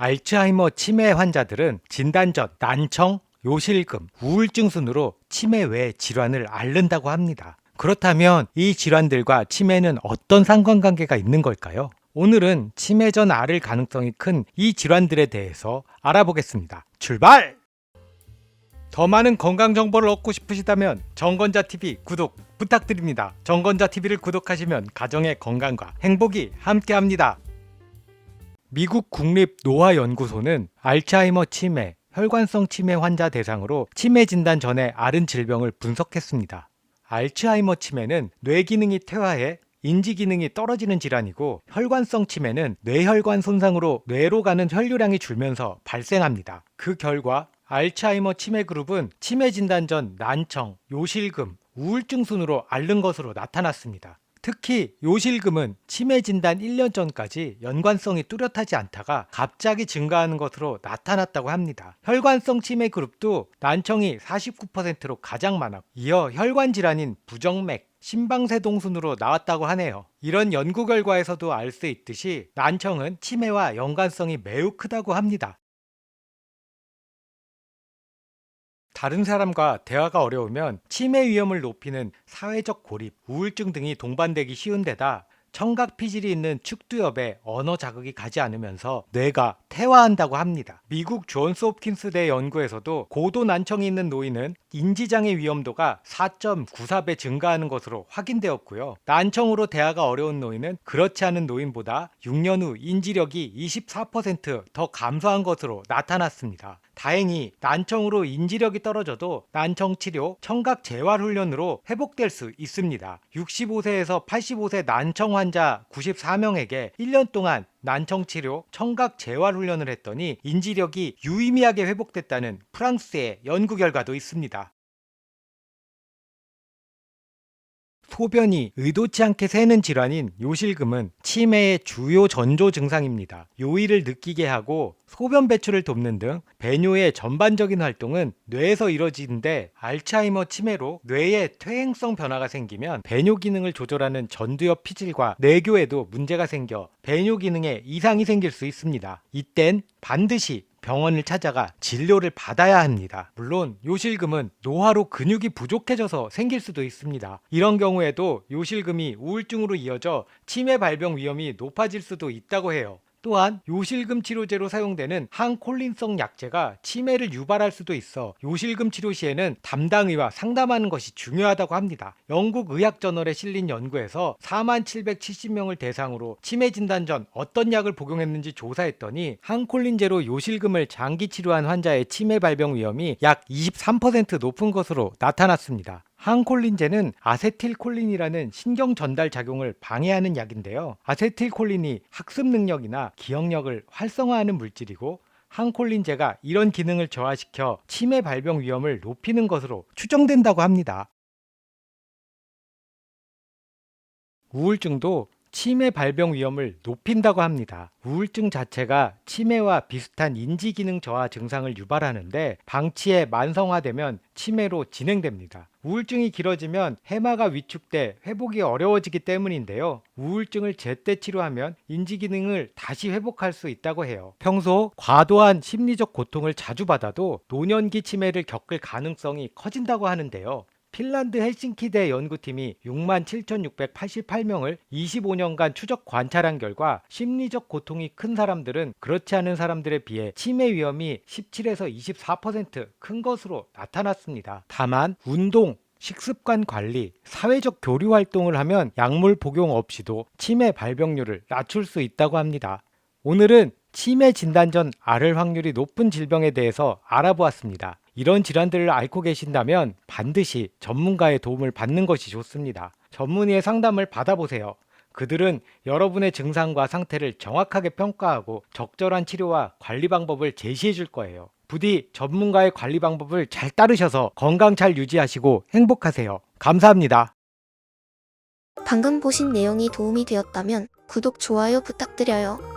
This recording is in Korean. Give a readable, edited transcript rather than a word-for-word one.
알츠하이머 치매 환자들은 진단 전 난청, 요실금, 우울증 순으로 치매 외 질환을 앓는다고 합니다. 그렇다면 이 질환들과 치매는 어떤 상관관계가 있는 걸까요? 오늘은 치매 전 앓을 가능성이 큰 이 질환들에 대해서 알아보겠습니다. 출발! 더 많은 건강 정보를 얻고 싶으시다면 정건자TV 구독 부탁드립니다. 정건자TV를 구독하시면 가정의 건강과 행복이 함께합니다. 미국 국립노화연구소는 알츠하이머 치매, 혈관성 치매 환자 대상으로 치매 진단 전에 앓은 질병을 분석했습니다. 알츠하이머 치매는 뇌 기능이 퇴화해 인지 기능이 떨어지는 질환이고, 혈관성 치매는 뇌혈관 손상으로 뇌로 가는 혈류량이 줄면서 발생합니다. 그 결과 알츠하이머 치매 그룹은 치매 진단 전 난청, 요실금, 우울증 순으로 앓는 것으로 나타났습니다. 특히 요실금은 치매 진단 1년 전까지 연관성이 뚜렷하지 않다가 갑자기 증가하는 것으로 나타났다고 합니다. 혈관성 치매 그룹도 난청이 49%로 가장 많았고, 이어 혈관 질환인 부정맥, 심방세동 순으로 나왔다고 하네요. 이런 연구 결과에서도 알 수 있듯이 난청은 치매와 연관성이 매우 크다고 합니다. 다른 사람과 대화가 어려우면 치매 위험을 높이는 사회적 고립, 우울증 등이 동반되기 쉬운 데다 청각 피질이 있는 축두엽에 언어 자극이 가지 않으면서 뇌가 퇴화한다고 합니다. 미국 존스 홉킨스대 연구에서도 고도 난청이 있는 노인은 인지장애 위험도가 4.94배 증가하는 것으로 확인되었고요. 난청으로 대화가 어려운 노인은 그렇지 않은 노인보다 6년 후 인지력이 24% 더 감소한 것으로 나타났습니다. 다행히 난청으로 인지력이 떨어져도 난청 치료, 청각 재활 훈련으로 회복될 수 있습니다. 65세에서 85세 난청 환자 94명에게 1년 동안 난청 치료, 청각 재활 훈련을 했더니 인지력이 유의미하게 회복됐다는 프랑스의 연구 결과도 있습니다. 소변이 의도치 않게 새는 질환인 요실금은 치매의 주요 전조 증상입니다. 요의를 느끼게 하고 소변 배출을 돕는 등 배뇨의 전반적인 활동은 뇌에서 이뤄지는데, 알츠하이머 치매로 뇌에 퇴행성 변화가 생기면 배뇨 기능을 조절하는 전두엽 피질과 뇌교에도 문제가 생겨 배뇨 기능에 이상이 생길 수 있습니다. 이땐 반드시 병원을 찾아가 진료를 받아야 합니다. 물론 요실금은 노화로 근육이 부족해져서 생길 수도 있습니다. 이런 경우에도 요실금이 우울증으로 이어져 치매 발병 위험이 높아질 수도 있다고 해요. 또한 요실금 치료제로 사용되는 항콜린성 약제가 치매를 유발할 수도 있어 요실금 치료 시에는 담당의와 상담하는 것이 중요하다고 합니다. 영국 의학저널에 실린 연구에서 4770명을 대상으로 치매 진단 전 어떤 약을 복용했는지 조사했더니 항콜린제로 요실금을 장기 치료한 환자의 치매 발병 위험이 약 23% 높은 것으로 나타났습니다. 항콜린제는 아세틸콜린이라는 신경 전달 작용을 방해하는 약인데요. 아세틸콜린이 학습 능력이나 기억력을 활성화하는 물질이고, 항콜린제가 이런 기능을 저하시켜 치매 발병 위험을 높이는 것으로 추정된다고 합니다. 우울증도 치매 발병 위험을 높인다고 합니다. 우울증 자체가 치매와 비슷한 인지기능 저하 증상을 유발하는데, 방치에 만성화되면 치매로 진행됩니다. 우울증이 길어지면 해마가 위축돼 회복이 어려워지기 때문인데요. 우울증을 제때 치료하면 인지기능을 다시 회복할 수 있다고 해요. 평소 과도한 심리적 고통을 자주 받아도 노년기 치매를 겪을 가능성이 커진다고 하는데요. 핀란드 헬싱키대 연구팀이 67,688명을 25년간 추적 관찰한 결과 심리적 고통이 큰 사람들은 그렇지 않은 사람들에 비해 치매 위험이 17에서 24% 큰 것으로 나타났습니다. 다만 운동, 식습관 관리, 사회적 교류 활동을 하면 약물 복용 없이도 치매 발병률을 낮출 수 있다고 합니다. 오늘은 치매 진단 전 앓을 확률이 높은 질병에 대해서 알아보았습니다. 이런 질환들을 앓고 계신다면 반드시 전문가의 도움을 받는 것이 좋습니다. 전문의의 상담을 받아보세요. 그들은 여러분의 증상과 상태를 정확하게 평가하고 적절한 치료와 관리 방법을 제시해 줄 거예요. 부디 전문가의 관리 방법을 잘 따르셔서 건강 잘 유지하시고 행복하세요. 감사합니다. 방금 보신 내용이 도움이 되었다면 구독, 좋아요 부탁드려요.